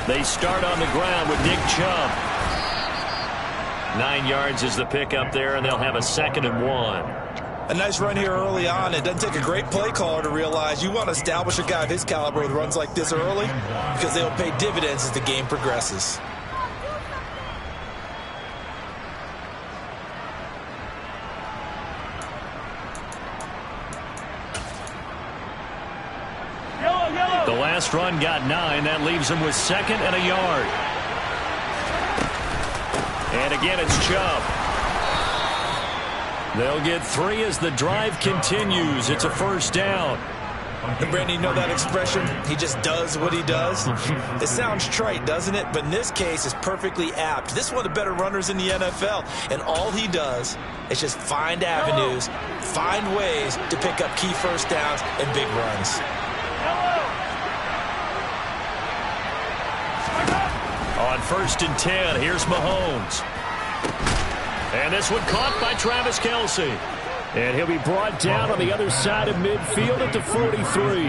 They start on the ground with Nick Chubb. 9 yards is the pickup there, and they'll have a 2nd and 1. A nice run here early on. It doesn't take a great play caller to realize you want to establish a guy of his caliber with runs like this early because they'll pay dividends as the game progresses. The last run got 9. That leaves him with 2nd and a yard. And again, it's Chubb. They'll get 3 as the drive continues. It's a 1st down. And Brandon, you know that expression? He just does what he does. It sounds trite, doesn't it? But in this case, it's perfectly apt. This is one of the better runners in the NFL. And all he does is just find avenues, find ways to pick up key 1st downs and big runs. On 1st and 10, here's Mahomes. And this one caught by Travis Kelce. And he'll be brought down on the other side of midfield at the 43.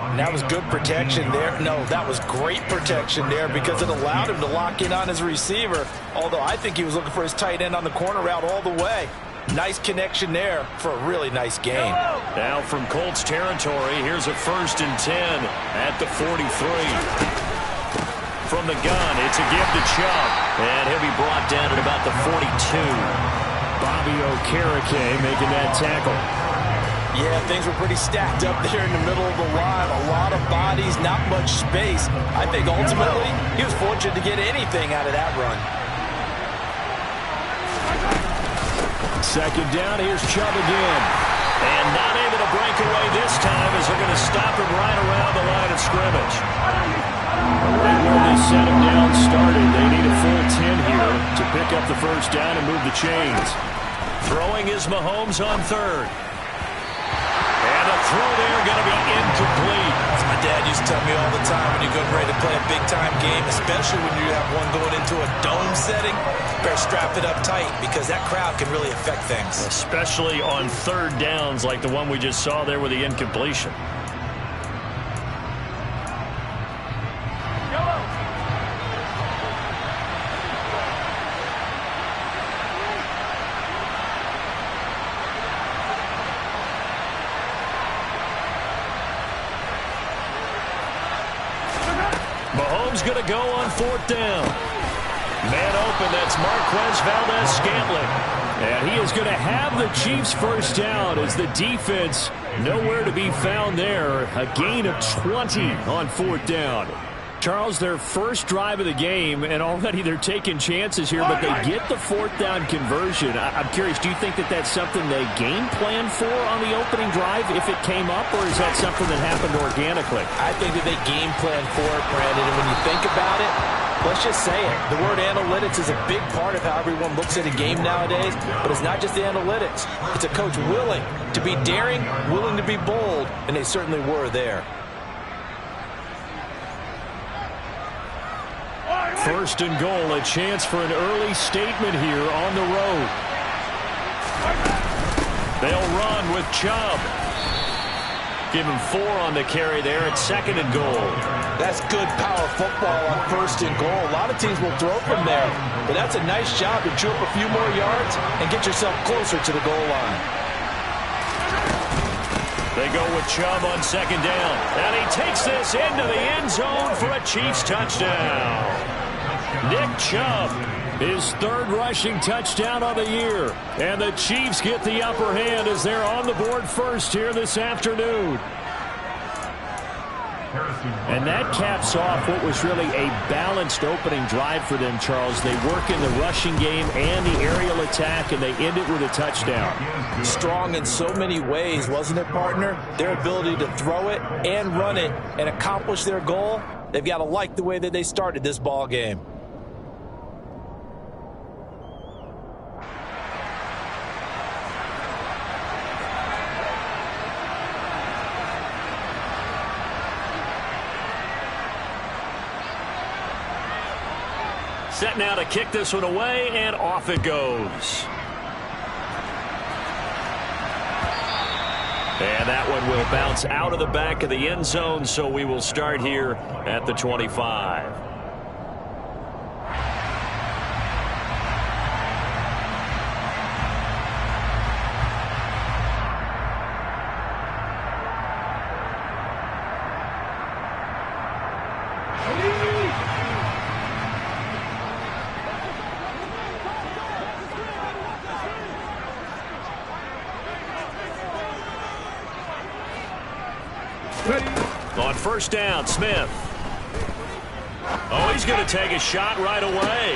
And that was good protection there. No, that was great protection there because it allowed him to lock in on his receiver. Although I think he was looking for his tight end on the corner route all the way. Nice connection there for a really nice gain. Now from Colts territory, here's a 1st and 10 at the 43. From the gun, it's a give to Chubb. And he'll be brought down at about the 42. Bobby Okereke making that tackle. Yeah, things were pretty stacked up there in the middle of the line. A lot of bodies, not much space. I think ultimately he was fortunate to get anything out of that run. 2nd down, here's Chubb again. And not able to break away this time as they're going to stop him right around the line of scrimmage. Right where they set him down started. They need a full 10 here to pick up the 1st down and move the chains. Throwing is Mahomes on 3rd. And a throw there going to be incomplete. As my dad used to tell me all the time, when you're getting ready to play a big-time game, especially when you have one going into a dome setting, better strap it up tight because that crowd can really affect things. Especially on 3rd downs like the one we just saw there with the incompletion. Mahomes going to go on 4th down. Man open, that's Marquez Valdez-Scantling. And he is going to have the Chiefs' 1st down as the defense nowhere to be found there. A gain of 20 on 4th down. Charles, their first drive of the game, and already they're taking chances here, but they get the 4th down conversion. I'm curious, do you think that that's something they game plan for on the opening drive if it came up, or is that something that happened organically? I think that they game plan for it, Brandon, and when you think about it, let's just say it. The word analytics is a big part of how everyone looks at a game nowadays, but it's not just the analytics. It's a coach willing to be daring, willing to be bold, and they certainly were there. 1st and goal, a chance for an early statement here on the road. They'll run with Chubb. Give him 4 on the carry there at 2nd and goal. That's good power football on 1st and goal. A lot of teams will throw from there, but that's a nice job to chew up a few more yards and get yourself closer to the goal line. They go with Chubb on 2nd down. And he takes this into the end zone for a Chiefs touchdown. Nick Chubb, his 3rd rushing touchdown of the year. And the Chiefs get the upper hand as they're on the board first here this afternoon. And that caps off what was really a balanced opening drive for them, Charles. They work in the rushing game and the aerial attack, and they end it with a touchdown. Strong in so many ways, wasn't it, partner? Their ability to throw it and run it and accomplish their goal, they've got to like the way that they started this ball game. Set now to kick this one away, and off it goes. And that one will bounce out of the back of the end zone, so we will start here at the 25. On first down, Smith. Oh, he's going to take a shot right away.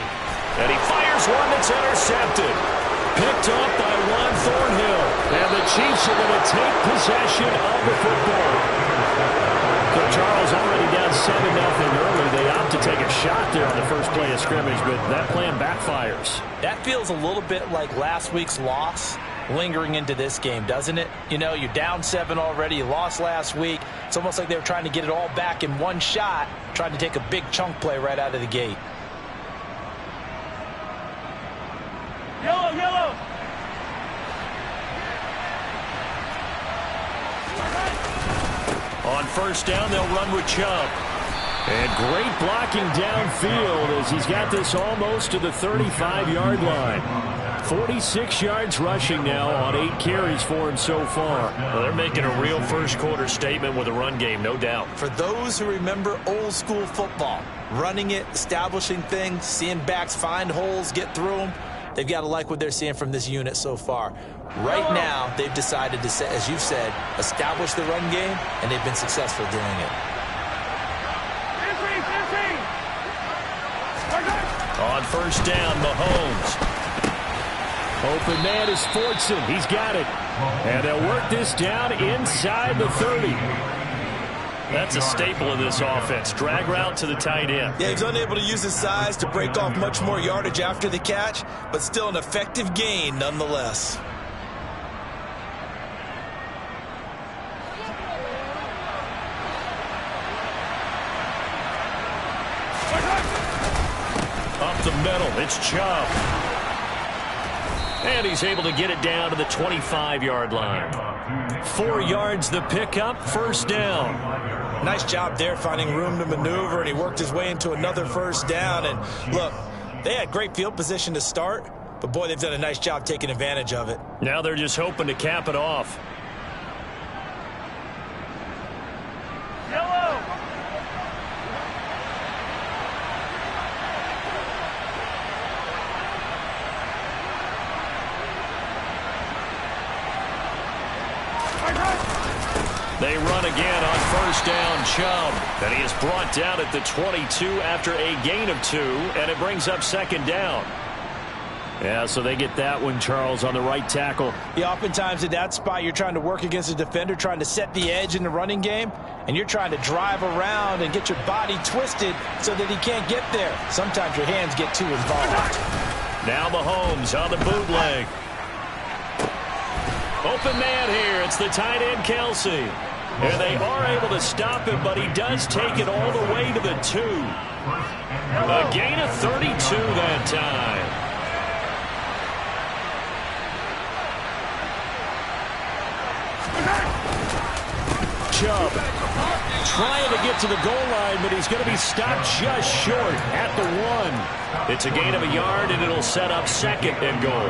And he fires one that's intercepted. Picked up by Juan Thornhill. And the Chiefs are going to take possession of the football. So Charles already down 7-0 early. They opt to take a shot there on the first play of scrimmage, but that plan backfires. That feels a little bit like last week's loss lingering into this game, doesn't it? You know, you're down 7 already. You lost last week. It's almost like they were trying to get it all back in one shot, trying to take a big chunk play right out of the gate. Yellow, yellow. On first down, they'll run with Chubb. And great blocking downfield as he's got this almost to the 35-yard line. 46 yards rushing now on 8 carries for him so far. Well, they're making a real first-quarter statement with a run game, no doubt. For those who remember old-school football, running it, establishing things, seeing backs find holes, get through them, they've got to like what they're seeing from this unit so far. Right now, they've decided to, as you've said, establish the run game, and they've been successful doing it. On first down, Mahomes. Open man is Fortson. He's got it. And they'll work this down inside the 30. That's a staple of this offense. Drag route to the tight end. Yeah, he's unable to use his size to break off much more yardage after the catch, but still an effective gain nonetheless. Up the middle, it's Chubb. And he's able to get it down to the 25-yard line. 4 yards the pickup, first down. Nice job there finding room to maneuver, and he worked his way into another first down. And look, they had great field position to start, but boy, they've done a nice job taking advantage of it. Now they're just hoping to cap it off. Yellow. They run again on first down, Chubb. And he is brought down at the 22 after a gain of 2, and it brings up second down. Yeah, so they get that one, Charles, on the right tackle. Yeah, oftentimes at that spot, you're trying to work against a defender, trying to set the edge in the running game, and you're trying to drive around and get your body twisted so that he can't get there. Sometimes your hands get too involved. Now Mahomes on the bootleg. Open man here. It's the tight end, Kelsey. And they are able to stop him, but he does take it all the way to the 2. A gain of 32 that time. Chubb trying to get to the goal line, but he's going to be stopped just short at the 1. It's a gain of a yard, and it'll set up second and goal.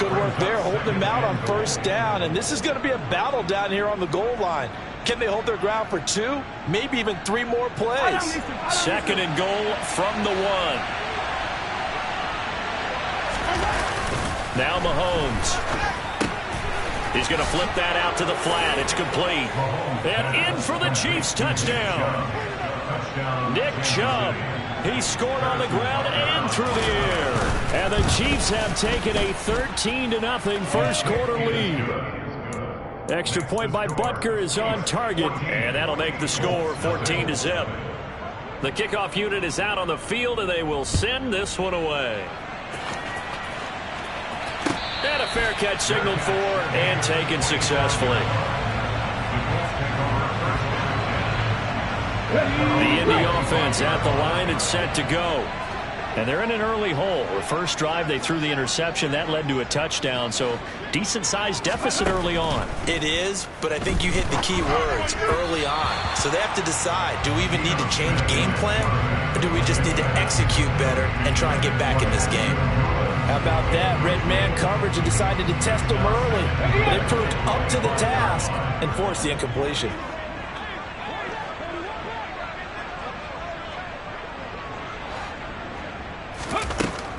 Good work there, holding him out on first down, and this is going to be a battle down here on the goal line. Can they hold their ground for 2, maybe even 3 more plays? Second and goal from the 1. Now Mahomes. He's going to flip that out to the flat. It's complete. And in for the Chiefs touchdown. Nick Chubb. He scored on the ground and through the air. And the Chiefs have taken a 13-0 first quarter lead. Extra point by Butker is on target. And that'll make the score 14-0. The kickoff unit is out on the field, and they will send this one away. And a fair catch signaled for and taken successfully. The Indy offense at the line and set to go. And they're in an early hole. The first drive, they threw the interception. That led to a touchdown. So decent-sized deficit early on. It is, but I think you hit the key words, early on. So they have to decide, do we even need to change game plan? Or do we just need to execute better and try and get back in this game? How about that? Red man coverage and decided to test them early. They proved up to the task and forced the incompletion.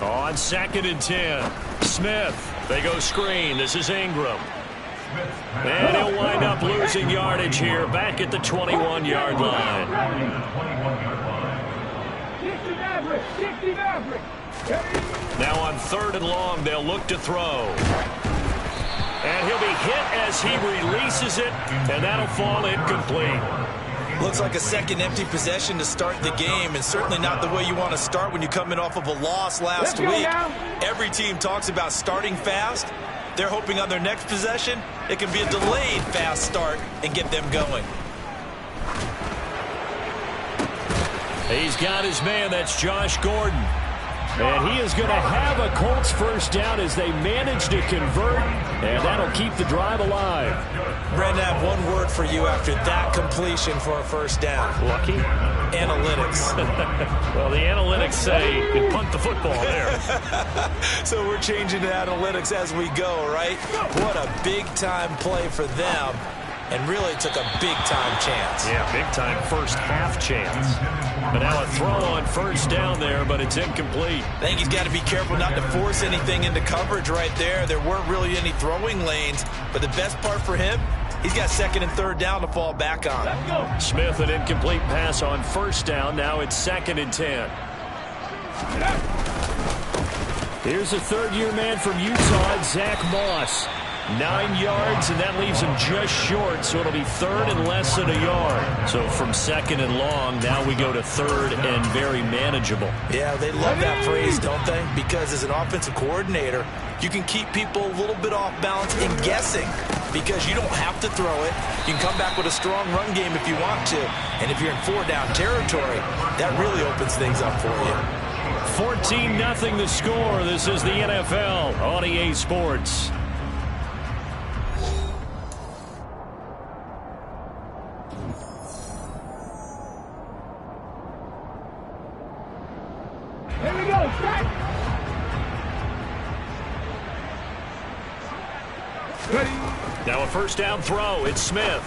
On 2nd and 10, Smith. They go screen. This is Ingram. And he'll wind up losing yardage here back at the 21-yard line. Now on 3rd and long, they'll look to throw. And he'll be hit as he releases it, and that'll fall incomplete. Looks like a second empty possession to start the game, and certainly not the way you want to start when you're coming off of a loss last week. Every team talks about starting fast. They're hoping on their next possession, it can be a delayed fast start and get them going. He's got his man. That's Josh Gordon. And he is going to have a Colts first down as they manage to convert, and that'll keep the drive alive. Brandon, I have one word for you after that completion for a first down. Lucky? Analytics. Well, the analytics say you punt the football there. So we're changing to analytics as we go, right? What a big-time play for them. And really took a big-time chance. Yeah, big-time first-half chance. But now a throw on first down there, but it's incomplete. I think he's got to be careful not to force anything into coverage right there. There weren't really any throwing lanes. But the best part for him, he's got 2nd and 3rd down to fall back on. Smith, an incomplete pass on first down. Now it's 2nd and 10. Here's a third-year man from Utah, Zach Moss. 9 yards, and that leaves him just short, so it'll be 3rd and less than a yard. So from 2nd and long, now we go to 3rd and very manageable. Yeah, they love that phrase, don't they? Because as an offensive coordinator, you can keep people a little bit off balance and guessing because you don't have to throw it. You can come back with a strong run game if you want to. And if you're in 4-down territory, that really opens things up for you. 14-0 the score. This is the NFL on EA Sports. Now a first down throw. It's Smith.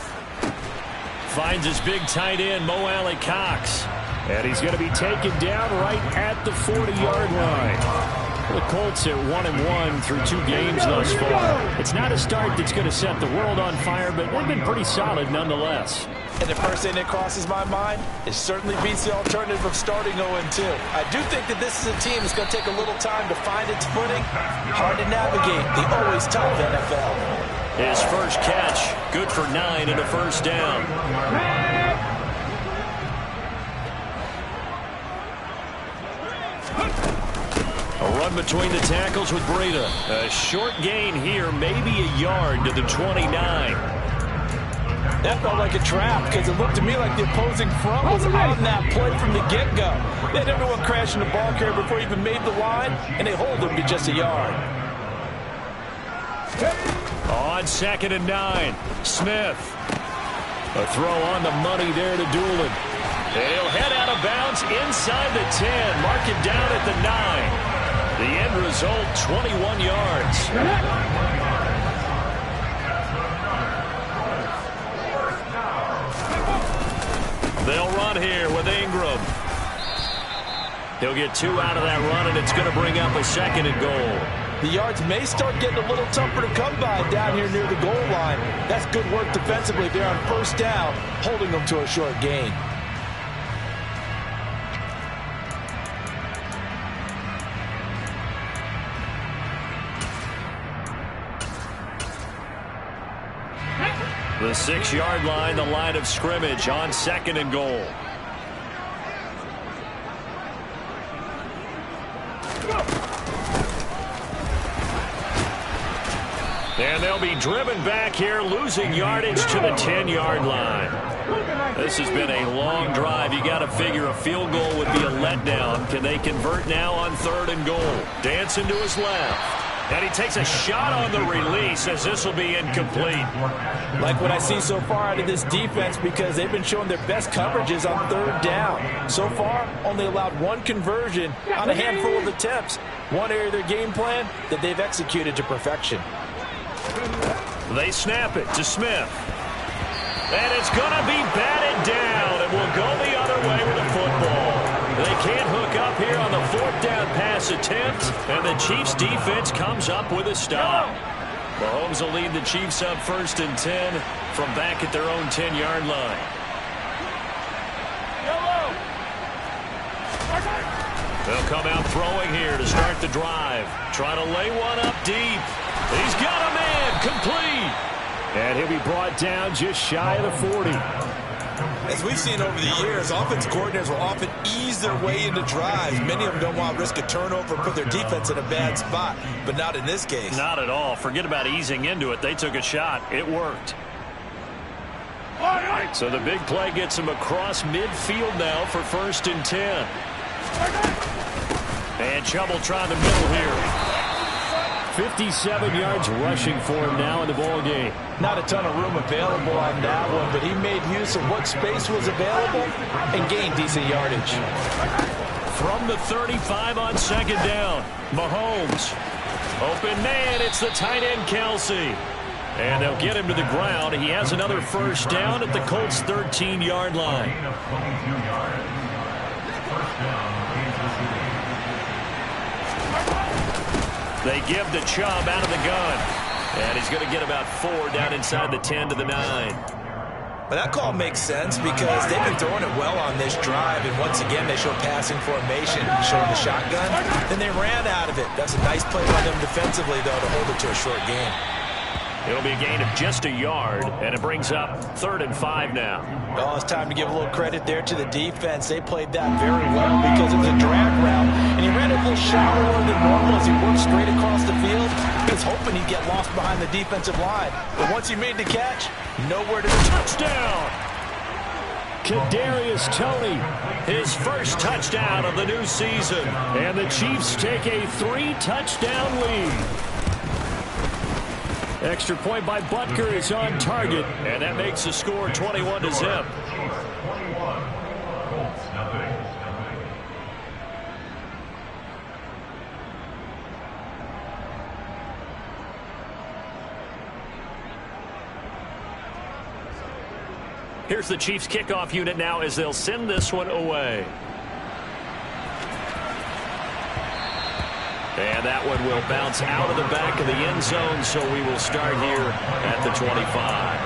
Finds his big tight end, Mo Alley Cox. And he's going to be taken down right at the 40-yard line. The Colts at 1-1 through 2 games thus far. It's not a start that's going to set the world on fire, but they've been pretty solid nonetheless. And the first thing that crosses my mind, it certainly beats the alternative of starting 0-2. I do think that this is a team that's going to take a little time to find its footing. Hard to navigate the always tough NFL. His first catch, good for 9 and a first down. A run between the tackles with Breida. A short gain here, maybe a yard to the 29. That felt like a trap because it looked to me like the opposing front was on that play from the get-go. They had everyone crashing the ball carrier before he even made the line, and they hold him to just a yard. On 2nd and 9, Smith. A throw on the money there to Doolin. He'll head out of bounds inside the 10. Mark it down at the 9. The end result, 21 yards. They'll run here with Ingram. He'll get 2 out of that run, and it's going to bring up a 2nd and goal. The yards may start getting a little tougher to come by down here near the goal line. That's good work defensively there on first down, holding them to a short gain. The 6-yard line, the line of scrimmage on 2nd and goal. And they'll be driven back here, losing yardage to the 10-yard line. This has been a long drive. You got to figure a field goal would be a letdown. Can they convert now on 3rd and goal? Dancing to his left. And he takes a shot on the release as this will be incomplete. Like what I see so far out of this defense, because they've been showing their best coverages on 3rd down. So far, only allowed 1 conversion on a handful of attempts. One area of their game plan that they've executed to perfection. They snap it to Smith. And it's going to be batted down, and will go the other way with the football. They can't hook up here on the 4th down pass attempt, and the Chiefs defense comes up with a stop. Mahomes will lead the Chiefs up 1st and 10 from back at their own 10-yard line. They'll come out throwing here to start the drive. Trying to lay one up deep. He's got a man complete. And he'll be brought down just shy of the 40. As we've seen over the years, offense coordinators will often ease their way into drives. Many of them don't want to risk a turnover and put their defense in a bad spot, but not in this case. Not at all. Forget about easing into it. They took a shot. It worked. So the big play gets him across midfield now for 1st and 10. And Chubb trying the middle here. 57 yards rushing for him now in the ball game. Not a ton of room available on that one, but he made use of what space was available and gained decent yardage. From the 35 on 2nd down, Mahomes. Open man, it's the tight end Kelsey. And they'll get him to the ground. He has another 1st down at the Colts' 13-yard line. They give the Chubb out of the gun. And he's going to get about 4 down inside the 10 to the 9. But that call makes sense because they've been throwing it well on this drive. And once again, they show passing formation, showing the shotgun. Then they ran out of it. That's a nice play by them defensively, though, to hold it to a short gain. It'll be a gain of just a yard, and it brings up 3rd and 5 now. Oh, it's time to give a little credit there to the defense. They played that very well because it was a drag route, and he ran it a little shallower than normal as he worked straight across the field. He was hoping he'd get lost behind the defensive line. But once he made the catch, nowhere to the touchdown. Kadarius Toney, his first touchdown of the new season. And the Chiefs take a 3-touchdown lead. Extra point by Butker is on target, and that makes the score 21-0. Here's the Chiefs kickoff unit now as they'll send this one away. And that one will bounce out of the back of the end zone, so we will start here at the 25.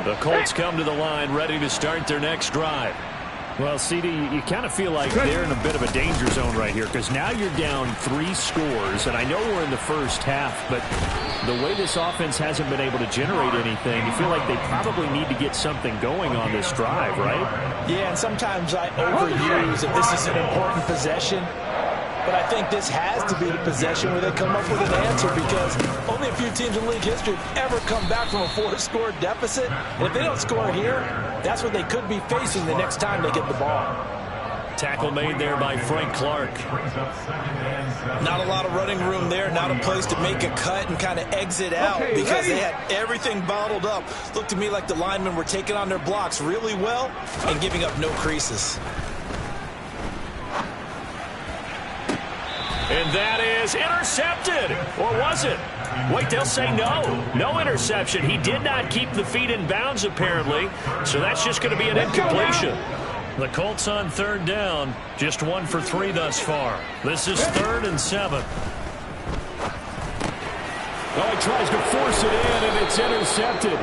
The Colts come to the line ready to start their next drive. Well, CD, you kind of feel like they're in a bit of a danger zone right here because now you're down 3 scores, and I know we're in the first half, but the way this offense hasn't been able to generate anything, you feel like they probably need to get something going on this drive, right? Yeah, and sometimes I overuse if this is an important possession. But I think this has to be the possession where they come up with an answer because only a few teams in league history have ever come back from a 4-score deficit. And if they don't score here, that's what they could be facing the next time they get the ball. Tackle made there by Frank Clark. Not a lot of running room there. Not a place to make a cut and kind of exit out because they had everything bottled up. Looked to me like the linemen were taking on their blocks really well and giving up no creases. And that is intercepted. Or was it? Wait, they'll say no. No interception. He did not keep the feet in bounds, apparently. So that's just going to be an incompletion. The Colts on 3rd down. Just 1 for 3 thus far. This is 3rd and 7. Oh, he tries to force it in, and it's intercepted.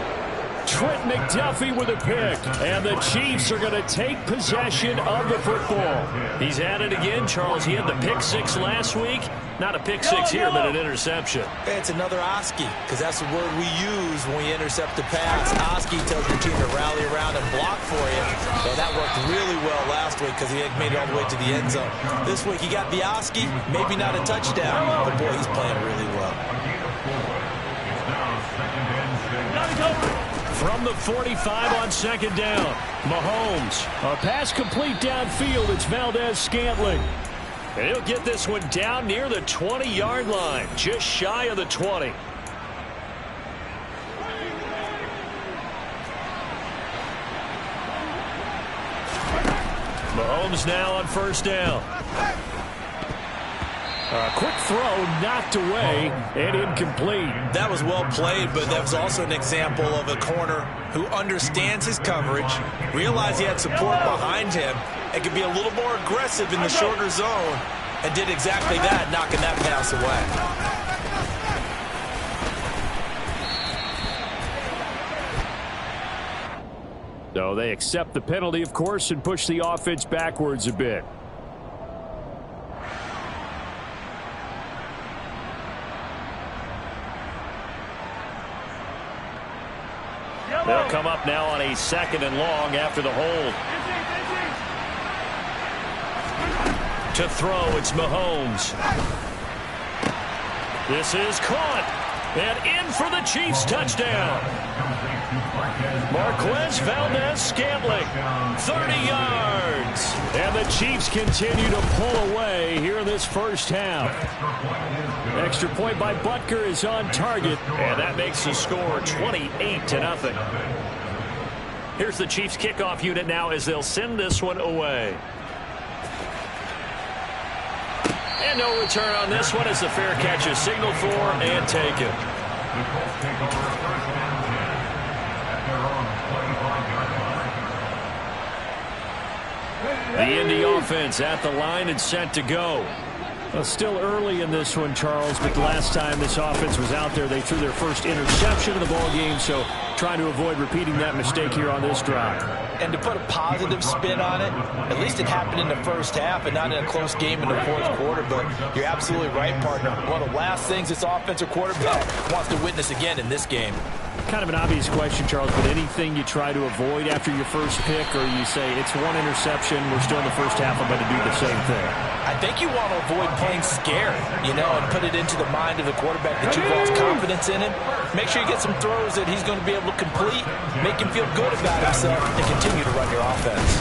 Trent McDuffie with a pick. And the Chiefs are going to take possession of the football. He's at it again, Charles. He had the pick 6 last week. Not a pick six here, but an interception. It's another Oski, because that's the word we use when we intercept a pass. Oski tells your team to rally around and block for you. So that worked really well last week because he had made it all the way to the end zone. This week he got the Oski, maybe not a touchdown, but boy, he's playing really well. From the 45 on second down, Mahomes. A pass complete downfield. It's Valdez-Scantling. And he'll get this one down near the 20-yard line, just shy of the 20. Mahomes now on first down. A quick throw knocked away and incomplete. That was well played, but that was also an example of a corner who understands his coverage, realized he had support behind him, and could be a little more aggressive in the shorter zone, and did exactly that, knocking that pass away. So they accept the penalty, of course, and push the offense backwards a bit. They'll come up now on a 2nd and long after the hold. To throw, it's Mahomes. This is caught. And in for the Chiefs touchdown. Marquez Valdez-Scantling, 30 yards. And the Chiefs continue to pull away here in this first half. Extra point by Butker is on target, and that makes the score 28-0. Here's the Chiefs kickoff unit now as they'll send this one away. And no return on this one as the fair catch is signaled for and taken. The Indy offense at the line and set to go. Well, still early in this one, Charles, but the last time this offense was out there, they threw their first interception of the ball game, so trying to avoid repeating that mistake here on this drive. And to put a positive spin on it, at least it happened in the first half and not in a close game in the fourth quarter, but you're absolutely right, partner. One of the last things this offensive quarterback wants to witness again in this game. Kind of an obvious question, Charles, but anything you try to avoid after your first pick, or you say it's one interception, we're still in the first half, I'm going to do the same thing? I think you want to avoid playing scared, and put it into the mind of the quarterback that you've lost confidence in him. Make sure you get some throws that he's going to be able to complete, make him feel good about himself, and continue to run your offense.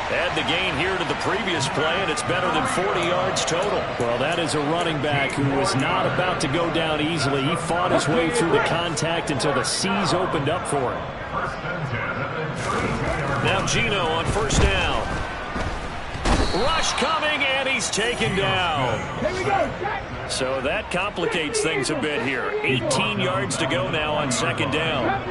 Add the gain here to the previous play, and it's better than 40 yards total. Well, that is a running back who was not about to go down easily. He fought his way through the contact until the seas opened up for him. Now Gino on first down. Rush coming, and he's taken down. So that complicates things a bit here. 18 yards to go now on second down.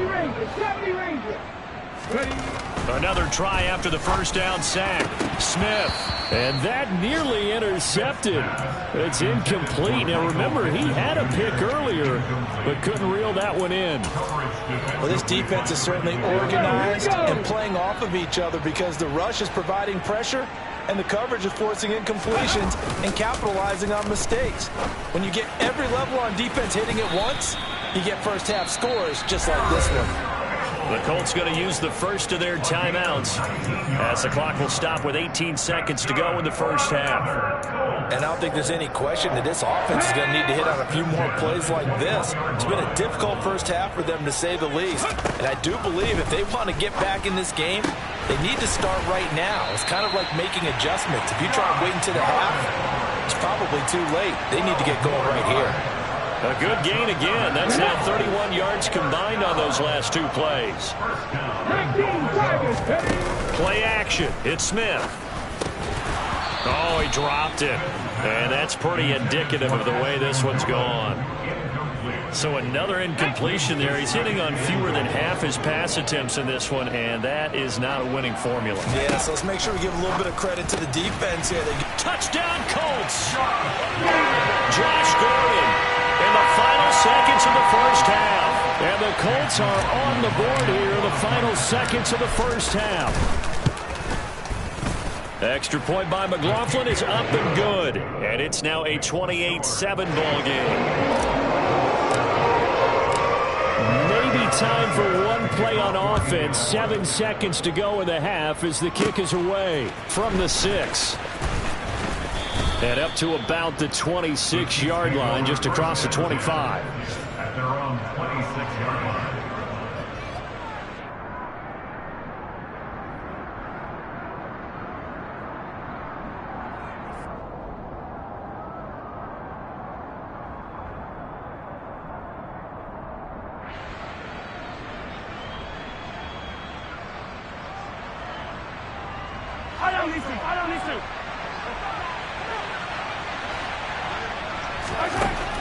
Another try after the first down sack. Smith. And that nearly intercepted. It's incomplete. Now remember, he had a pick earlier, but couldn't reel that one in. Well, this defense is certainly organized and playing off of each other because the rush is providing pressure and the coverage is forcing incompletions and capitalizing on mistakes. When you get every level on defense hitting at once, you get first half scores just like this one. The Colts going to use the first of their timeouts as the clock will stop with 18 seconds to go in the first half. And I don't think there's any question that this offense is going to need to hit on a few more plays like this. It's been a difficult first half for them, to say the least. And I do believe if they want to get back in this game, they need to start right now. It's kind of like making adjustments. If you try and wait until the half, it's probably too late. They need to get going right here. A good gain again. That's now 31 yards combined on those last two plays. Play action. It's Smith. Oh, he dropped it. And that's pretty indicative of the way this one's gone. So another incompletion there. He's hitting on fewer than half his pass attempts in this one, and that is not a winning formula. Yeah, so let's make sure we give a little bit of credit to the defense here. Touchdown, Colts! Josh Gordon in the final seconds of the first half. And the Colts are on the board here in the final seconds of the first half. Extra point by McLaughlin is up and good. And it's now a 28-7 ball game. Maybe time for one play on offense. 7 seconds to go in the half as the kick is away from the 6. And up to about the 26-yard line, just across the 25. At their own 26-yard line.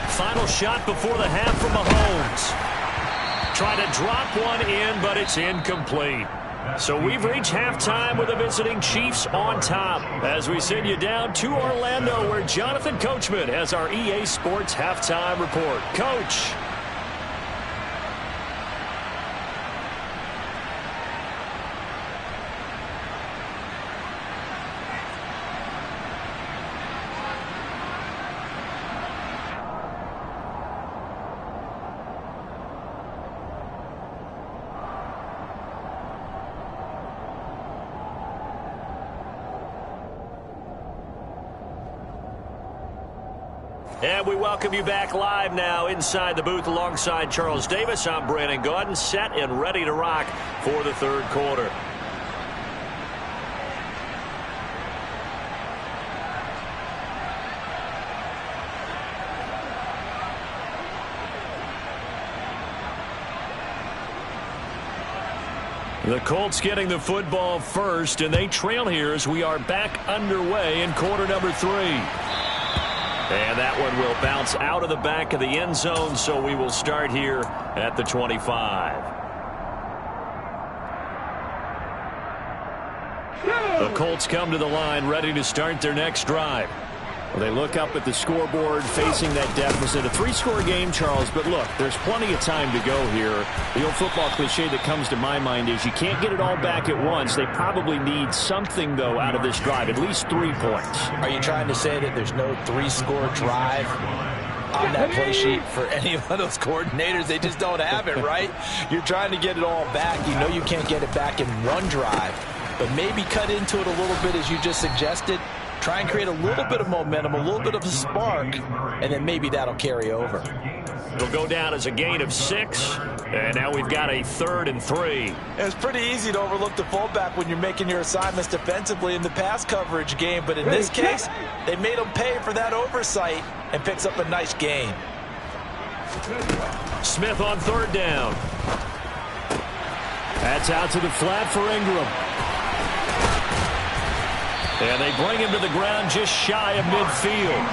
Final shot before the half from Mahomes. Trying to drop one in, but it's incomplete. So we've reached halftime with the visiting Chiefs on top as we send you down to Orlando where Jonathan Coachman has our EA Sports halftime report. Coach. And we welcome you back live now inside the booth alongside Charles Davis. I'm Brandon Gaudin, set and ready to rock for the third quarter. The Colts getting the football first, and they trail here as we are back underway in quarter number 3. And that one will bounce out of the back of the end zone, so we will start here at the 25. The Colts come to the line ready to start their next drive. Well, they look up at the scoreboard facing that deficit. A 3-score game, Charles, but look, there's plenty of time to go here. The old football cliche that comes to my mind is you can't get it all back at once. They probably need something, though, out of this drive, at least 3 points. Are you trying to say that there's no 3-score drive on that play sheet for any of those coordinators? They just don't have it, right? You're trying to get it all back. You know you can't get it back in one drive, but maybe cut into it a little bit as you just suggested. Try and create a little bit of momentum, a little bit of a spark, and then maybe that'll carry over. It'll go down as a gain of 6, and now we've got a 3rd and 3. It's pretty easy to overlook the fullback when you're making your assignments defensively in the pass coverage game, but in this case, they made him pay for that oversight and picks up a nice gain. Smith on 3rd down. That's out to the flat for Ingram. And they bring him to the ground just shy of midfield.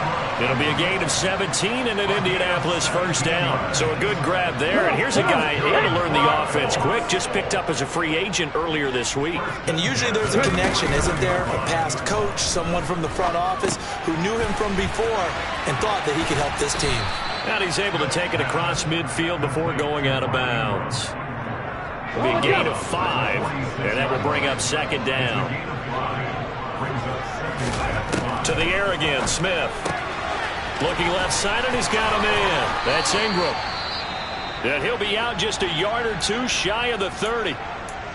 It'll be a gain of 17 and an Indianapolis first down. So a good grab there. And here's a guy who had to learn the offense quick. Just picked up as a free agent earlier this week. And usually there's a connection, isn't there? A past coach, someone from the front office who knew him from before and thought that he could help this team. And he's able to take it across midfield before going out of bounds. It'll be a gain of 5. And that will bring up 2nd down. To the air again, Smith. Looking left side, and he's got a man. That's Ingram. And he'll be out just a yard or 2 shy of the 30.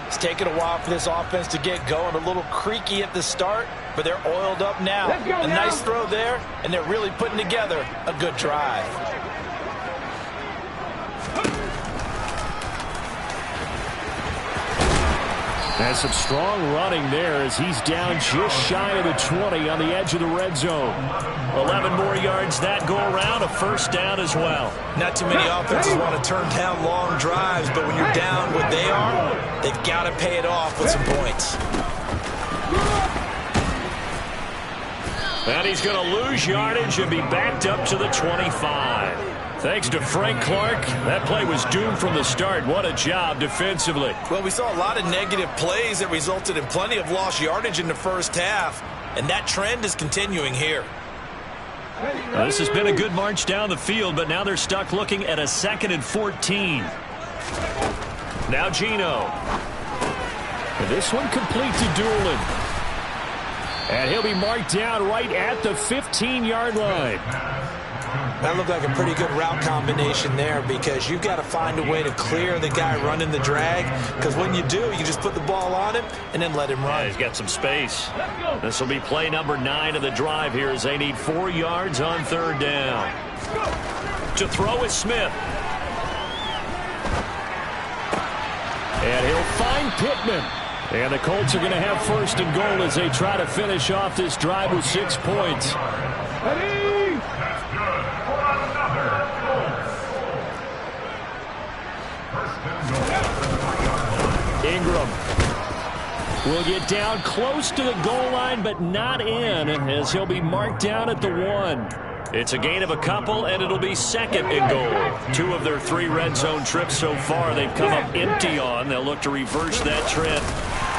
It's taken a while for this offense to get going. A little creaky at the start, but they're oiled up now. A nice throw there, and they're really putting together a good drive. And some strong running there as he's down just shy of the 20 on the edge of the red zone. 11 more yards that go around, a first down as well. Not too many offenses want to turn down long drives, but when you're down what they are, they've got to pay it off with some points. And he's going to lose yardage and be backed up to the 25. Thanks to Frank Clark, that play was doomed from the start. What a job defensively. Well, we saw a lot of negative plays that resulted in plenty of lost yardage in the first half, and that trend is continuing here. Well, this has been a good march down the field, but now they're stuck looking at a 2nd and 14. Now Geno. And this one complete to Doolin. And he'll be marked down right at the 15-yard line. That looked like a pretty good route combination there, because you've got to find a way to clear the guy running the drag, because when you do, you just put the ball on him and then let him run. Yeah, he's got some space. This will be play number 9 of the drive here as they need 4 yards on 3rd down. To throw is Smith. And he'll find Pittman. And the Colts are going to have 1st and goal as they try to finish off this drive with 6 points. Ingram will get down close to the goal line, but not in, as he'll be marked down at the 1. It's a gain of a couple, and it'll be 2nd and goal. 2 of their 3 red zone trips so far they've come up empty on. They'll look to reverse that trend.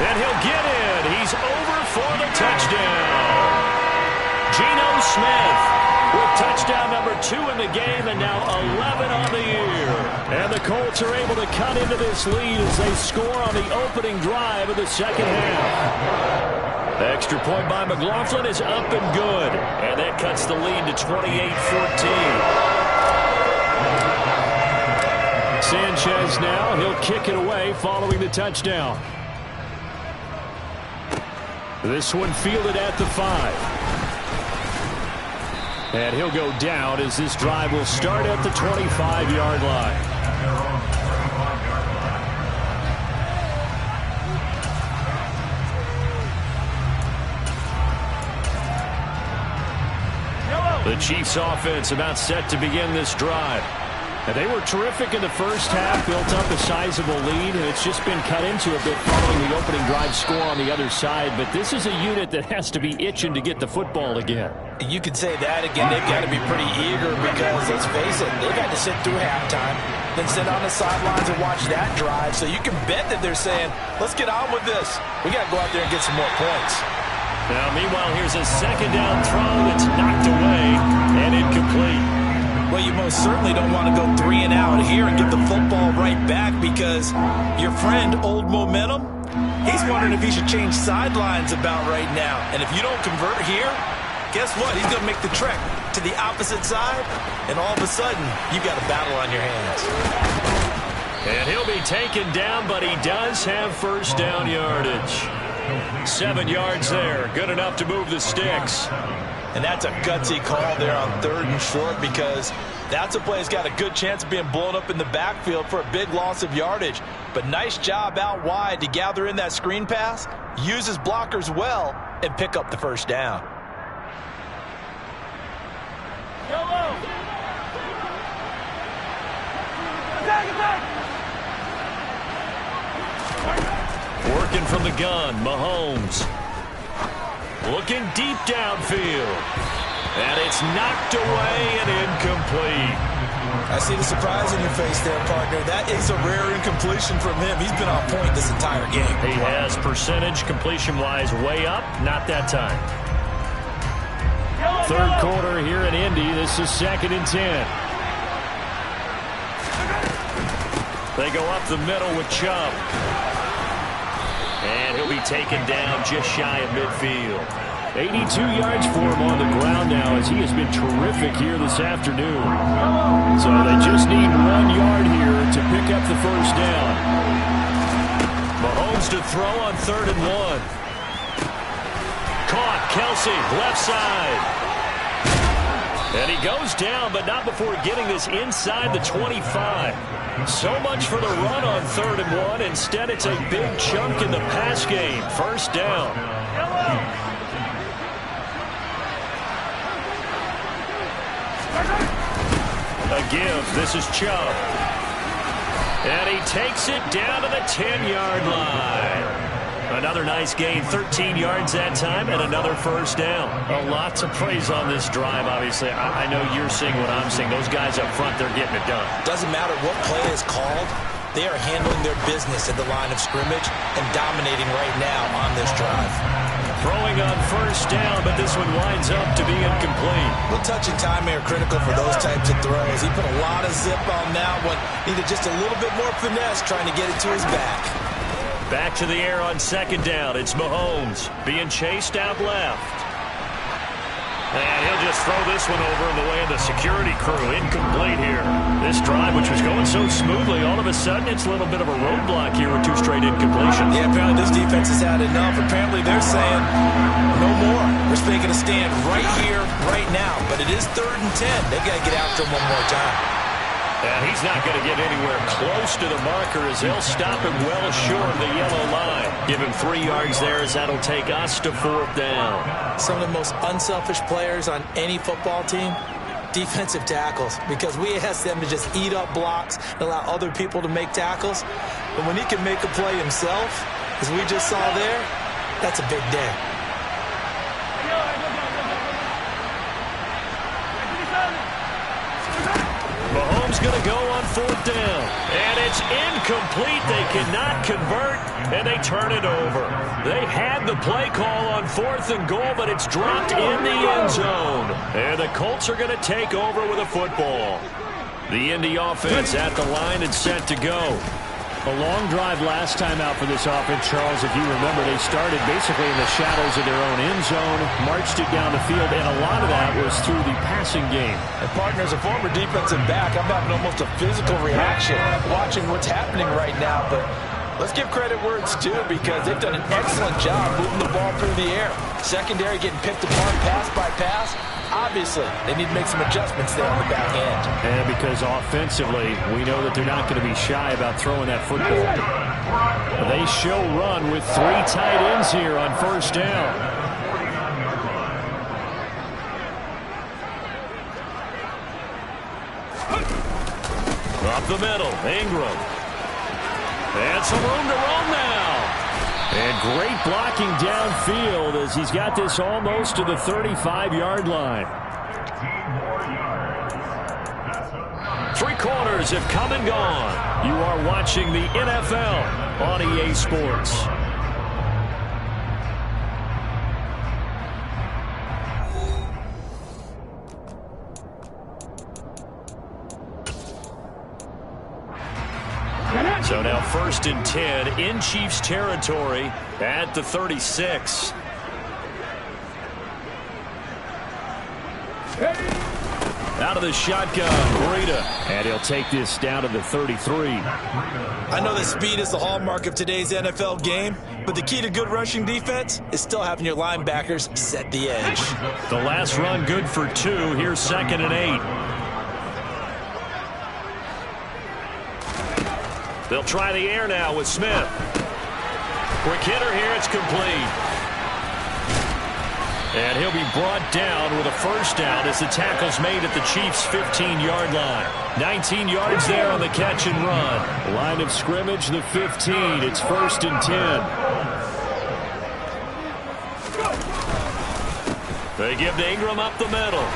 And he'll get in. He's over for the touchdown. Geno Smith with touchdown number 2 in the game, and now 11 on the year. And the Colts are able to cut into this lead as they score on the opening drive of the 2nd half. The extra point by McLaughlin is up and good. And that cuts the lead to 28-14. Sanchez now, he'll kick it away following the touchdown. This one fielded at the 5. And he'll go down as this drive will start at the 25-yard line. The Chiefs offense about set to begin this drive. And they were terrific in the first half, built up a sizable lead, and it's just been cut into a bit following the opening drive score on the other side. But this is a unit that has to be itching to get the football again. You could say that again. They've got to be pretty eager because, let's face it, they've had to sit through halftime, then sit on the sidelines and watch that drive. So you can bet that they're saying, let's get on with this. We got to go out there and get some more points. Now, meanwhile, here's a 2nd down throw that's knocked away and incomplete. Well, you most certainly don't want to go 3 and out here and get the football right back, because your friend, Old Momentum, he's wondering if he should change sidelines about right now. And if you don't convert here, guess what? He's going to make the trek to the opposite side, and all of a sudden, you've got a battle on your hands. And he'll be taken down, but he does have 1st down yardage. 7 yards there. Good enough to move the sticks. And that's a gutsy call there on 3rd and short, because that's a play that's got a good chance of being blown up in the backfield for a big loss of yardage. But nice job out wide to gather in that screen pass, use his blockers well, and pick up the 1st down. Working from the gun, Mahomes. Looking deep downfield. And it's knocked away and incomplete. I see the surprise in your face there, partner. That is a rare incompletion from him. He's been on point this entire game. He has percentage completion-wise way up. Not that time. 3rd quarter here in Indy. This is 2nd and 10. They go up the middle with Chubb. And he'll be taken down just shy of midfield. 82 yards for him on the ground now, as he has been terrific here this afternoon. So they just need 1 yard here to pick up the 1st down. Mahomes to throw on 3rd and 1. Caught, Kelsey, left side. And he goes down, but not before getting this inside the 25. So much for the run on 3rd and 1. Instead, it's a big chunk in the pass game. 1st down. A give. This is Chubb. And he takes it down to the 10-yard line. Another nice gain, 13 yards that time, and another 1st down. A lot to praise on this drive, obviously. I know you're seeing what I'm seeing. Those guys up front, they're getting it done. Doesn't matter what play is called. They are handling their business at the line of scrimmage and dominating right now on this drive. Throwing on 1st down, but this one winds up to be incomplete. Well, touch and timing are critical for those types of throws. He put a lot of zip on that one. Needed just a little bit more finesse trying to get it to his back. Back to the air on second down. It's Mahomes being chased out left. And he'll just throw this one over in the way of the security crew. Incomplete here. This drive, which was going so smoothly, all of a sudden it's a little bit of a roadblock here with 2 straight incompletions. Yeah, apparently this defense has had enough. Apparently they're saying no more. We're making a stand right here, right now. But it is 3rd and 10. They've got to get after him one more time. And he's not going to get anywhere close to the marker as they'll stop him well short of the yellow line. Give him 3 yards there as that'll take us to 4th down. Some of the most unselfish players on any football team, defensive tackles, because we ask them to just eat up blocks and allow other people to make tackles. But when he can make a play himself, as we just saw there, that's a big day. Mahomes going to go on 4th down. And it's incomplete. They cannot convert, and they turn it over. They had the play call on 4th and goal, but it's dropped in the end zone. And the Colts are going to take over with a football. The Indy offense at the line and set to go. A long drive last time out for this offense, Charles. If you remember, they started basically in the shadows of their own end zone, marched it down the field, and a lot of that was through the passing game. And partner, as a former defensive back, I'm having almost a physical reaction watching what's happening right now. But let's give credit where it's due, because they've done an excellent job moving the ball through the air. Secondary getting picked apart pass by pass. Obviously, they need to make some adjustments there on the back end. And because offensively, we know that they're not going to be shy about throwing that football. They show run with 3 tight ends here on 1st down. Up the middle, Ingram. And some room to roam now. And great blocking downfield as he's got this almost to the 35-yard line. 3 quarters have come and gone. You are watching the NFL on EA Sports. So now 1st and 10 in Chiefs territory at the 36. Out of the shotgun, Breida. And he'll take this down to the 33. I know that speed is the hallmark of today's NFL game, but the key to good rushing defense is still having your linebackers set the edge. The last run good for 2. Here's 2nd and 8. They'll try the air now with Smith. Quick hitter here, it's complete. And he'll be brought down with a 1st down as the tackle's made at the Chiefs' 15-yard line. 19 yards there on the catch and run. Line of scrimmage, the 15. It's 1st and 10. They give to Ingram up the middle.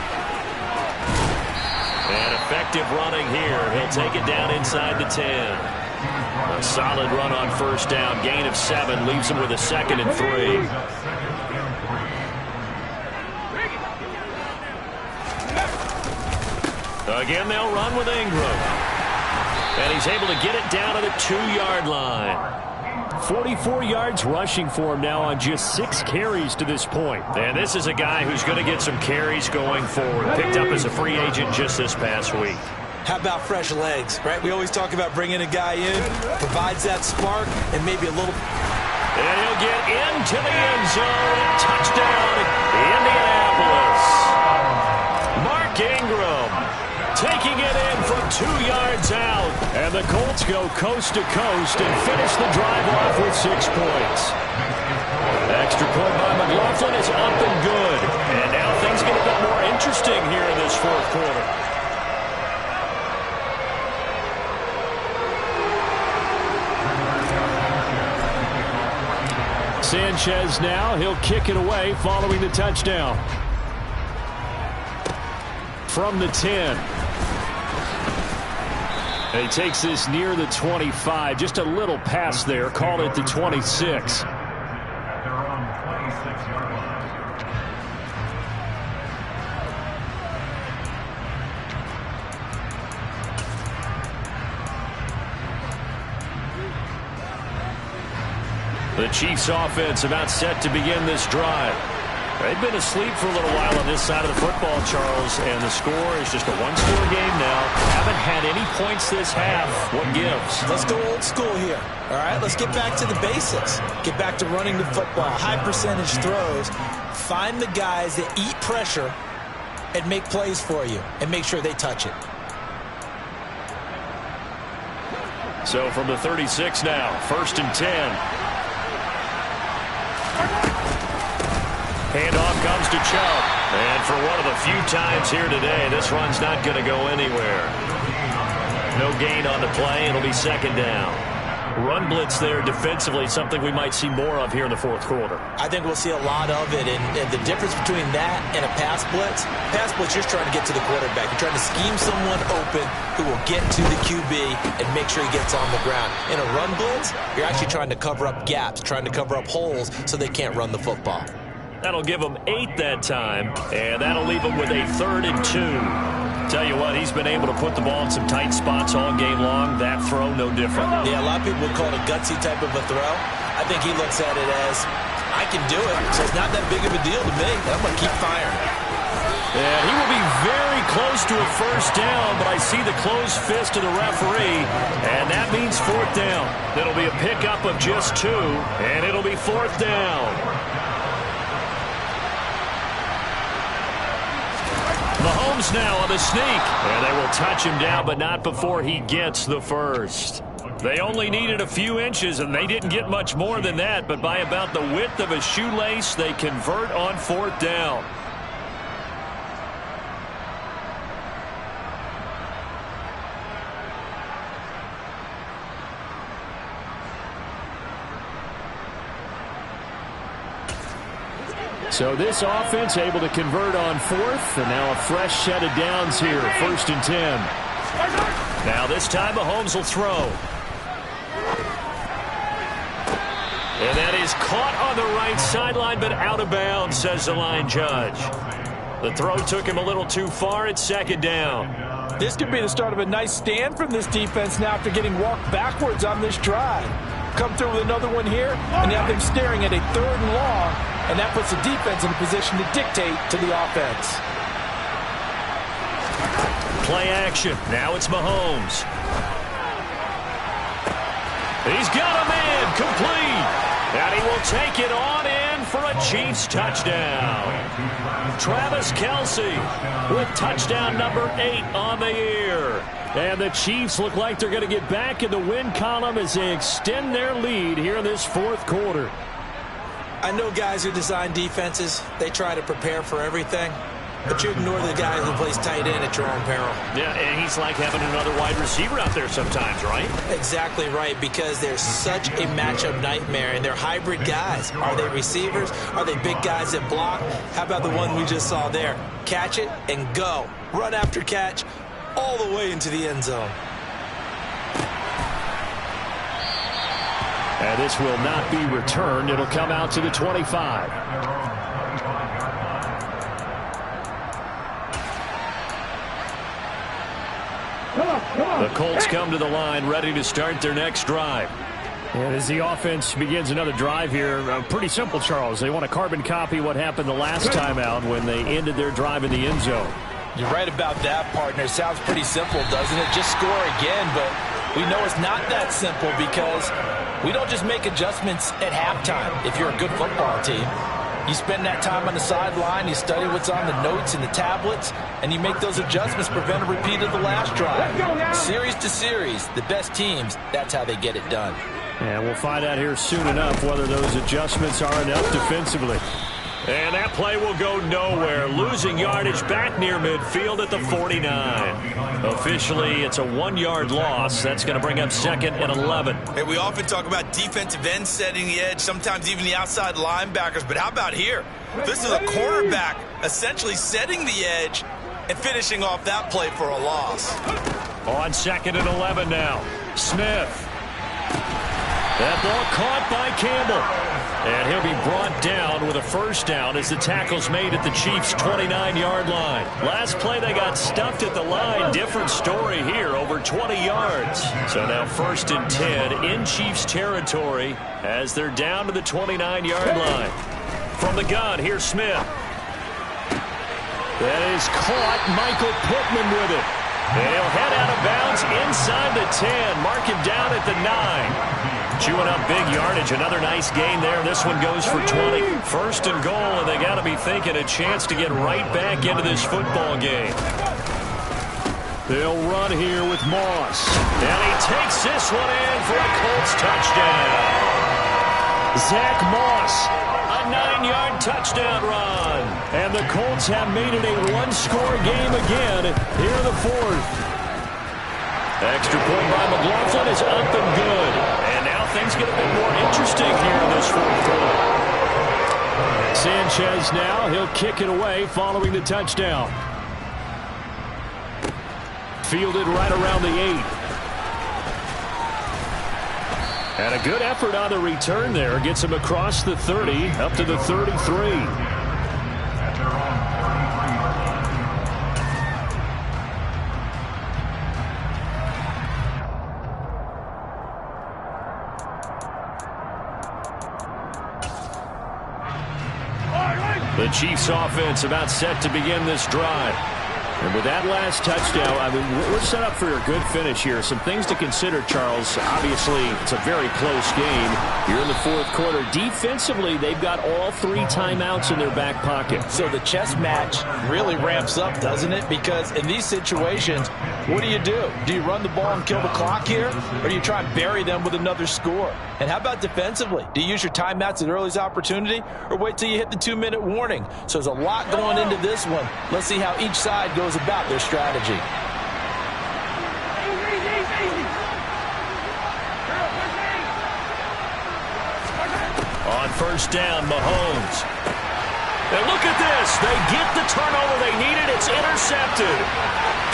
And effective running here. He'll take it down inside the 10. A solid run on 1st down. Gain of 7 leaves him with a 2nd and 3. Again, they'll run with Ingram. And he's able to get it down to the 2-yard line. 44 yards rushing for him now on just 6 carries to this point. And this is a guy who's going to get some carries going forward. Picked up as a free agent just this past week. How about fresh legs, right? We always talk about bringing a guy in, provides that spark, and maybe a little. And he'll get into the end zone. Touchdown, Indianapolis. Mark Ingram taking it in from 2 yards out. And the Colts go coast to coast and finish the drive off with 6 points. Extra point by McLaughlin is up and good. And now things get a bit more interesting here in this 4th quarter. Sanchez now, he'll kick it away following the touchdown. From the 10. He takes this near the 25. Just a little pass there. Call it the 26. The Chiefs offense about set to begin this drive. They've been asleep for a little while on this side of the football, Charles, and the score is just a one-score game now. Haven't had any points this half. What gives? Let's go old school here. All right, let's get back to the basics. Get back to running the football, high percentage throws. Find the guys that eat pressure and make plays for you, and make sure they touch it. So from the 36 now, 1st and 10. Handoff comes to Chubb. And for one of the few times here today, this run's not going to go anywhere. No gain on the play. It'll be 2nd down. Run blitz there defensively, something we might see more of here in the 4th quarter. I think we'll see a lot of it, and the difference between that and a pass blitz, you're just trying to get to the quarterback. You're trying to scheme someone open who will get to the QB and make sure he gets on the ground. In a run blitz, you're actually trying to cover up gaps, trying to cover up holes so they can't run the football. That'll give them 8 that time, and that'll leave them with a 3rd and 2. Tell you what, he's been able to put the ball in some tight spots all game long. That throw, no different. Yeah, a lot of people would call it a gutsy type of a throw. I think he looks at it as, I can do it, so it's not that big of a deal to me. I'm going to keep firing. And he will be very close to a 1st down, but I see the closed fist of the referee, and that means 4th down. It'll be a pickup of just 2, and it'll be 4th down. Mahomes now on the sneak. And they will touch him down, but not before he gets the 1st. They only needed a few inches, and they didn't get much more than that. But by about the width of a shoelace, they convert on 4th down. So this offense able to convert on 4th, and now a fresh set of downs here, 1st and 10. Now this time Mahomes will throw. And that is caught on the right sideline, but out of bounds, says the line judge. The throw took him a little too far. It's 2nd down. This could be the start of a nice stand from this defense now after getting walked backwards on this drive. Come through with another one here, and you have them staring at a 3rd and long, and that puts the defense in a position to dictate to the offense. Play action. Now it's Mahomes. He's got a man complete. And he will take it on in for a Chiefs touchdown. Travis Kelce with touchdown number 8 on the year. And the Chiefs look like they're going to get back in the win column as they extend their lead here in this 4th quarter. I know guys who design defenses, they try to prepare for everything, but you ignore the guy who plays tight end at your own peril. Yeah, and he's like having another wide receiver out there sometimes, right? Exactly right, because they're such a matchup nightmare, and they're hybrid guys. Are they receivers? Are they big guys that block? How about the one we just saw there? Catch it and go. Run after catch all the way into the end zone. And this will not be returned. It'll come out to the 25. The Colts come to the line ready to start their next drive. And as the offense begins another drive here, pretty simple, Charles. They want to carbon copy what happened the last time out when they ended their drive in the end zone. You're right about that, partner. Sounds pretty simple, doesn't it? Just score again, but we know it's not that simple because we don't just make adjustments at halftime if you're a good football team. You spend that time on the sideline, you study what's on the notes and the tablets, and you make those adjustments, prevent a repeat of the last drive. Series to series, the best teams, that's how they get it done. And we'll find out here soon enough whether those adjustments are enough defensively. And that play will go nowhere. Losing yardage back near midfield at the 49. Officially, it's a 1-yard loss. That's going to bring up 2nd and 11. Hey, we often talk about defensive ends setting the edge, sometimes even the outside linebackers. But how about here? This is a cornerback essentially setting the edge and finishing off that play for a loss. On 2nd and 11 now. Smith. That ball caught by Campbell. And he'll be brought down with a first down as the tackle's made at the Chiefs' 29-yard line. Last play, they got stuffed at the line. Different story here, over 20 yards. So now 1st and 10 in Chiefs territory as they're down to the 29-yard line. From the gun, here's Smith. That is caught. Michael Pittman with it. And he'll head out of bounds inside the 10. Mark him down at the 9. Chewing up big yardage. Another nice gain there. This one goes for 20. 1st and goal, and they got to be thinking a chance to get right back into this football game. They'll run here with Moss. And he takes this one in for a Colts touchdown. Zach Moss, a 9-yard touchdown run. And the Colts have made it a one-score game again here in the 4th. Extra point by McLaughlin is up and good. And now things get a bit more interesting here in this 4th quarter. Sanchez now, he'll kick it away following the touchdown. Fielded right around the 8. And a good effort on the return there. Gets him across the 30, up to the 33. The Chiefs offense about set to begin this drive. And with that last touchdown, I mean, we're set up for a good finish here. Some things to consider, Charles. Obviously, it's a very close game. You're in the 4th quarter. Defensively, they've got all 3 timeouts in their back pocket. So the chess match really ramps up, doesn't it? Because in these situations, what do? Do you run the ball and kill the clock here? Or do you try and bury them with another score? And how about defensively? Do you use your timeouts at earliest opportunity? Or wait till you hit the 2-minute warning? So there's a lot going into this one. Let's see how each side goes about their strategy. On 1st down, Mahomes. And look at this. They get the turnover they needed. It's intercepted.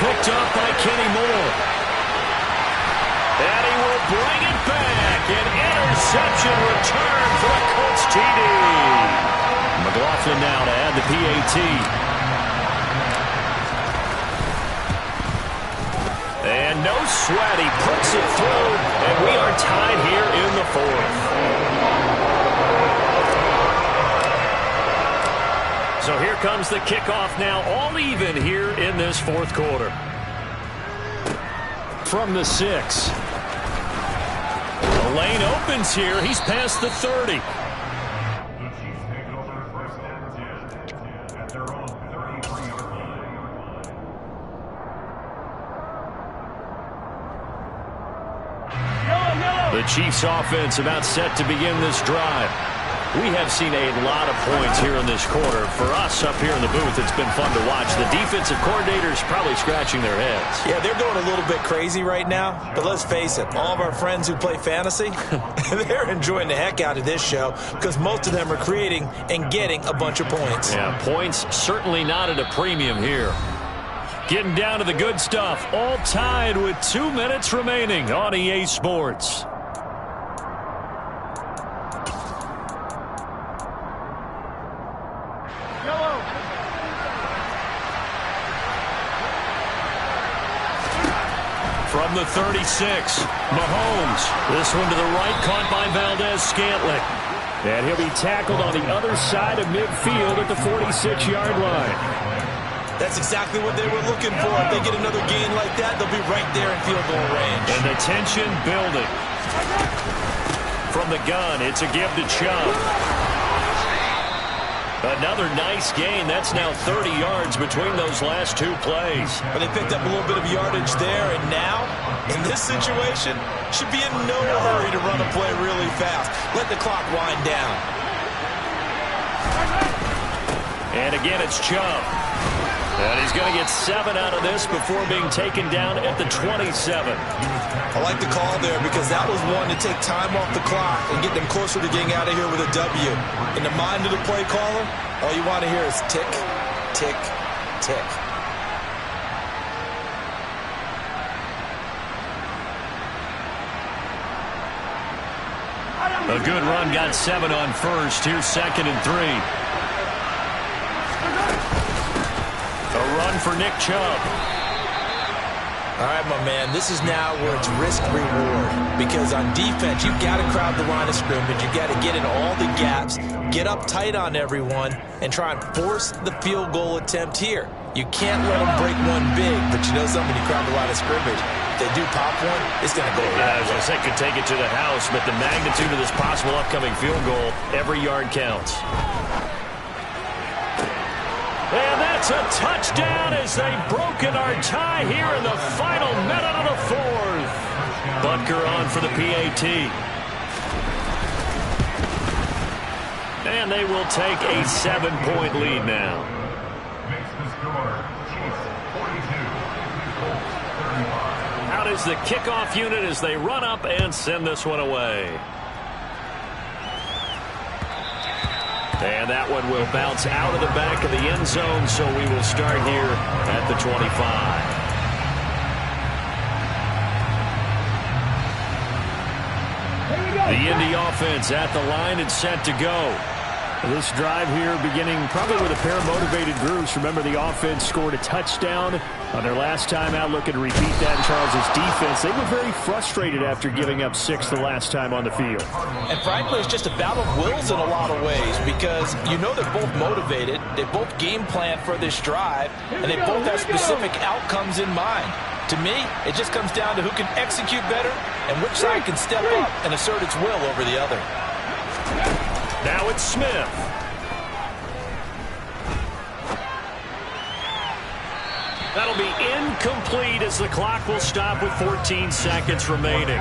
Picked up by Kenny Moore. And he will bring it back. An interception return for the Colts TD. McLaughlin now to add the PAT. And no sweat, he puts it through, and we are tied here in the 4th. So here comes the kickoff now, all even here in this 4th quarter. From the 6. The lane opens here, he's past the 30. The Chiefs offense about set to begin this drive. We have seen a lot of points here in this quarter. For us up here in the booth, it's been fun to watch. The defensive coordinators probably scratching their heads. Yeah, they're going a little bit crazy right now. But let's face it, all of our friends who play fantasy, they're enjoying the heck out of this show because most of them are creating and getting a bunch of points. Yeah, points certainly not at a premium here. Getting down to the good stuff. All tied with 2 minutes remaining on EA Sports. From the 36, Mahomes. This one to the right, caught by Valdez-Scantling. And he'll be tackled on the other side of midfield at the 46-yard line. That's exactly what they were looking for. If they get another gain like that, they'll be right there in field goal range. And the tension building. From the gun, it's a give to Chubb. Another nice gain. That's now 30 yards between those last 2 plays. But they picked up a little bit of yardage there, and now, in this situation, should be in no hurry to run a play really fast. Let the clock wind down. And again, it's Chubb. And he's going to get 7 out of this before being taken down at the 27. I like the call there because that was one to take time off the clock and get them closer to getting out of here with a W. In the mind of the play caller, all you want to hear is tick, tick, tick. A good run, got 7 on first. Here's 2nd and 3. A run for Nick Chubb. All right, my man, this is now where it's risk-reward. Because on defense, you've got to crowd the line of scrimmage. You've got to get in all the gaps, get up tight on everyone, and try and force the field goal attempt here. You can't let them break one big, but you know something, you crowd the line of scrimmage. If they do pop one, it's going to go Yeah, I was going to say, could take it to the house, but the magnitude of this possible upcoming field goal, every yard counts. And that's a touchdown as they've broken our tie here in the final minute of the 4th. Butker on for the PAT. And they will take a 7-point lead now. Makes the score Chiefs 42, Colts 35. Out is the kickoff unit as they run up and send this one away. And that one will bounce out of the back of the end zone, so we will start here at the 25. The Indy offense at the line and set to go. This drive here beginning probably with a pair of motivated groups. Remember, the offense scored a touchdown on their last time out. Looking to repeat that in Charles' defense. They were very frustrated after giving up 6 the last time on the field. And frankly, it's just a battle of wills in a lot of ways because you know they're both motivated. They both game plan for this drive, and they both have specific outcomes in mind. To me, it just comes down to who can execute better and which side can step up and assert its will over the other. Now it's Smith. That'll be incomplete as the clock will stop with 14 seconds remaining.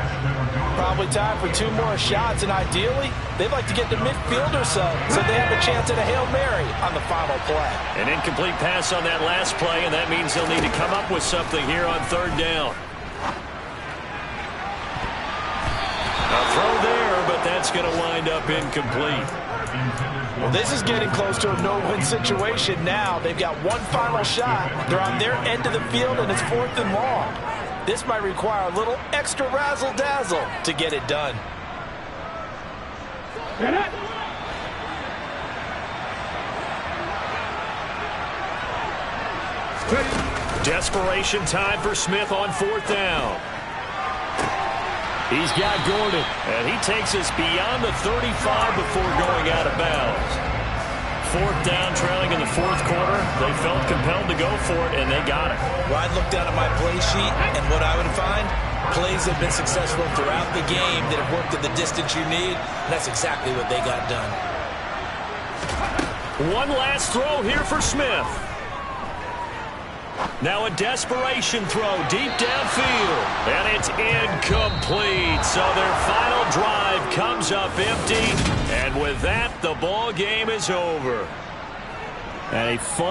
Probably time for 2 more shots, and ideally, they'd like to get to midfield or so they have a chance at a Hail Mary on the final play. An incomplete pass on that last play, and that means they'll need to come up with something here on 3rd down. A throw there, but that's going to wind up incomplete. Well, this is getting close to a no-win situation now. They've got one final shot. They're on their end of the field, and it's 4th and long. This might require a little extra razzle-dazzle to get it done. Desperation time for Smith on 4th down. He's got Gordon, and he takes us beyond the 35 before going out of bounds. 4th down, trailing in the 4th quarter. They felt compelled to go for it, and they got it. Well, I'd look down at my play sheet, and what I would find, plays have been successful throughout the game that have worked at the distance you need, and that's exactly what they got done. One last throw here for Smith. Now a desperation throw deep downfield, and it's incomplete. So their final drive comes up empty, and with that, the ball game is over. And a fun